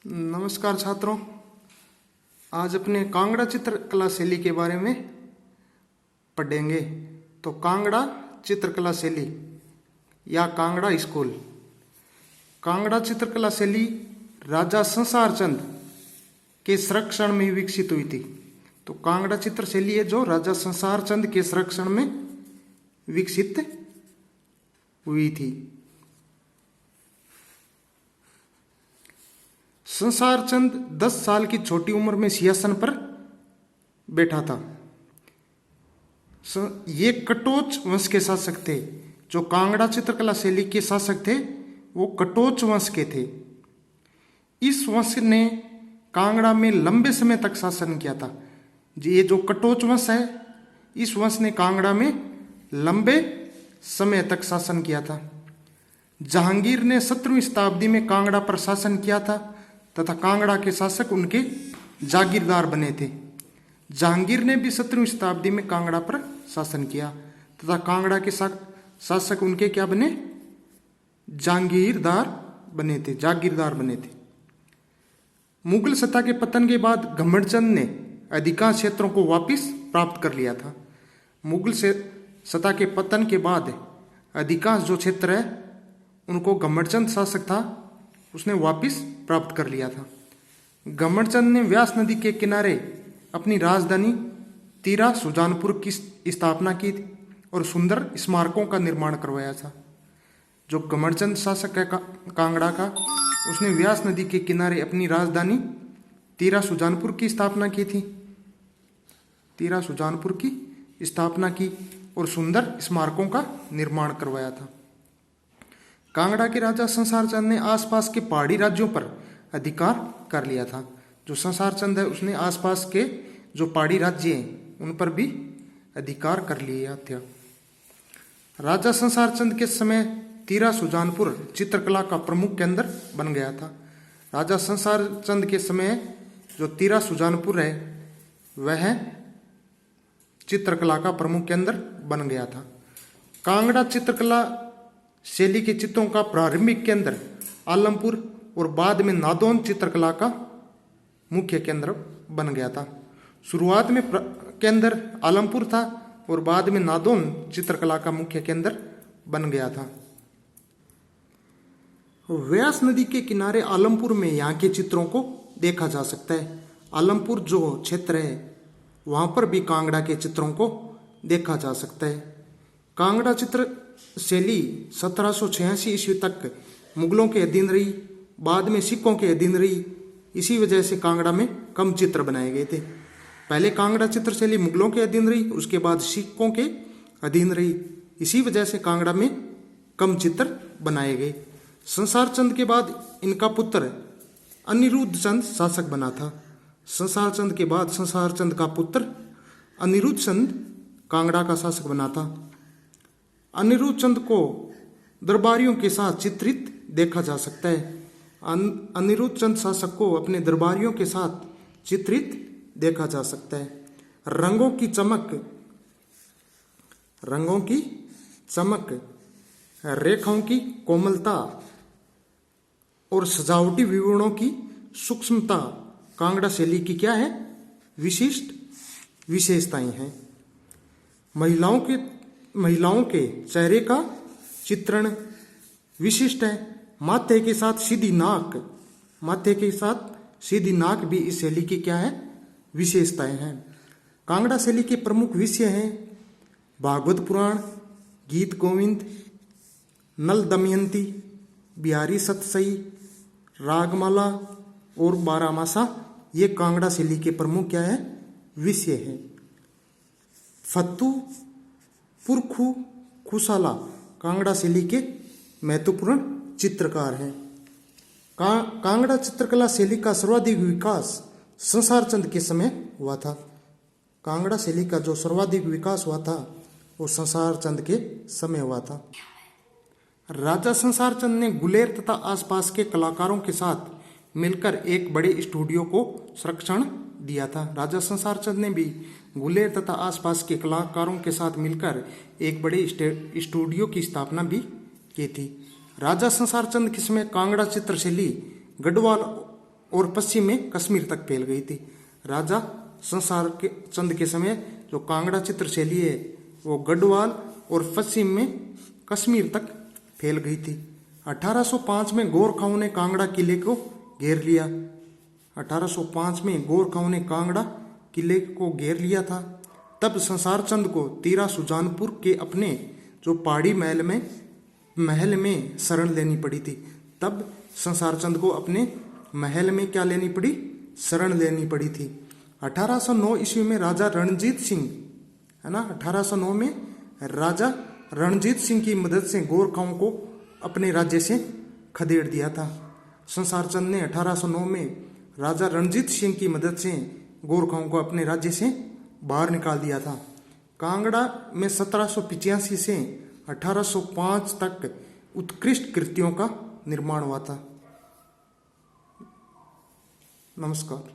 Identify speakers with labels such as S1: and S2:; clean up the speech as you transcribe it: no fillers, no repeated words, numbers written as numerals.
S1: नमस्कार छात्रों, आज अपने कांगड़ा चित्रकला शैली के बारे में पढ़ेंगे। तो कांगड़ा चित्रकला शैली या कांगड़ा स्कूल, कांगड़ा चित्रकला शैली राजा संसार चंद के संरक्षण में विकसित हुई थी। तो कांगड़ा चित्र शैली है जो राजा संसार चंद के संरक्षण में विकसित हुई थी। संसार चंद 10 साल की छोटी उम्र में सिंहासन पर बैठा था। ये कटोच वंश के शासक थे। जो कांगड़ा चित्रकला शैली के शासक थे वो कटोच वंश के थे। इस वंश ने कांगड़ा में लंबे समय तक शासन किया था। ये जो कटोच वंश है, इस वंश ने कांगड़ा में लंबे समय तक शासन किया था। जहांगीर ने 17वीं शताब्दी में कांगड़ा पर शासन किया था तथा कांगड़ा के शासक उनके जागीरदार बने थे। जहांगीर ने भी 17वीं शताब्दी में कांगड़ा पर शासन किया तथा कांगड़ा के शासक उनके क्या बने? जागीरदार बने थे। मुगल सत्ता के पतन के बाद घमंडचंद ने अधिकांश क्षेत्रों को वापस प्राप्त कर लिया था। मुगल सत्ता के पतन के बाद अधिकांश जो क्षेत्र है उनको घमंडचंद शासक था उसने वापस प्राप्त कर लिया था। घमंडचंद ने व्यास नदी के किनारे अपनी राजधानी तीरा सुजानपुर की स्थापना की और सुंदर स्मारकों का निर्माण करवाया था। जो घमंडचंद शासक है कांगड़ा का, उसने व्यास नदी के किनारे अपनी राजधानी तीरा सुजानपुर की स्थापना की और सुंदर स्मारकों का निर्माण करवाया था। कांगड़ा के राजा संसार चंद ने आसपास के पहाड़ी राज्यों पर अधिकार कर लिया था। जो संसार चंद है उसने आसपास के जो पहाड़ी राज्य हैं उन पर भी अधिकार कर लिया था। राजा संसार चंद के समय तीरा सुजानपुर चित्रकला का प्रमुख केंद्र बन गया था। राजा संसार चंद के समय जो तीरा सुजानपुर है वह चित्रकला का प्रमुख केंद्र बन गया था। कांगड़ा चित्रकला शैली के चित्रों का प्रारंभिक केंद्र आलमपुर और बाद में नादौन चित्रकला का मुख्य केंद्र बन गया था। शुरुआत में केंद्र आलमपुर था और बाद में नादौन चित्रकला का मुख्य केंद्र बन गया था। व्यास नदी के किनारे आलमपुर में यहाँ के चित्रों को देखा जा सकता है। आलमपुर जो क्षेत्र है वहाँ पर भी कांगड़ा के चित्रों को देखा जा सकता है। कांगड़ा चित्र शैली 1786 ईस्वी तक मुगलों के अधीन रही, बाद में सिखों के अधीन रही। इसी वजह से कांगड़ा में कम चित्र बनाए गए थे। पहले कांगड़ा चित्र शैली मुगलों के अधीन रही, उसके बाद सिखों के अधीन रही। इसी वजह से कांगड़ा में कम चित्र बनाए गए। संसार चंद के बाद इनका पुत्र अनिरुद्ध चंद शासक बना था। संसार चंद के बाद संसार चंद का पुत्र अनिरुद्ध चंद कांगड़ा का शासक बना था। अनिरुद्ध चंद को दरबारियों के साथ चित्रित देखा जा सकता है। अनिरुद्ध चंद शासक को अपने दरबारियों के साथ चित्रित देखा जा सकता है। रंगों की चमक, रेखाओं की कोमलता और सजावटी विवरणों की सूक्ष्मता कांगड़ा शैली की क्या है? विशिष्ट विशेषताएं हैं। महिलाओं के चेहरे का चित्रण विशिष्ट है। माथे के साथ सीधी नाक भी इस शैली की क्या है? विशेषताएं हैं। कांगड़ा शैली के प्रमुख विषय हैं भागवत पुराण, गीत गोविंद, नल दमयंती, बिहारी सतसई, रागमाला और बारामासा। ये कांगड़ा शैली के प्रमुख क्या है? विषय है। फत्तू, पुरखू, खुसाला कांगड़ा शैली के महत्वपूर्ण चित्रकार हैं। कांगड़ा चित्रकला शैली का सर्वाधिक विकास संसार चंद के समय हुआ था। कांगड़ा शैली का जो सर्वाधिक विकास हुआ था वो संसार चंद के समय हुआ था। राजा संसार चंद ने गुलेर तथा आसपास के कलाकारों के साथ मिलकर एक बड़े स्टूडियो को संरक्षण दिया था। राजा संसार चंद ने भी गुलेर तथा आसपास के कलाकारों के साथ मिलकर एक बड़े स्टूडियो की स्थापना भी की थी। राजा संसार चंद के समय कांगड़ा चित्रशैली गढ़वाल और पश्चिम में कश्मीर तक फैल गई थी। राजा संसार के चंद के समय जो कांगड़ा चित्र शैली है वो गढ़वाल और पश्चिम में कश्मीर तक फैल गई थी। 1805 में गोरखाओं ने कांगड़ा किले को घेर लिया। 1805 में गोरखाओं ने कांगड़ा किले को घेर लिया था। तब संसार चंद को तीरा सुजानपुर के अपने जो पहाड़ी महल में शरण लेनी पड़ी थी। तब संसार चंद को अपने महल में क्या लेनी पड़ी? शरण लेनी पड़ी थी। 1809 ईस्वी में राजा रणजीत सिंह, है ना, 1809 में राजा रणजीत सिंह की मदद से गोरखाओं को अपने राज्य से खदेड़ दिया था। संसार चंद ने 1809 में राजा रणजीत सिंह की मदद से गोरखाओं को अपने राज्य से बाहर निकाल दिया था। कांगड़ा में 1785 से 1805 तक उत्कृष्ट कृतियों का निर्माण हुआ था। नमस्कार।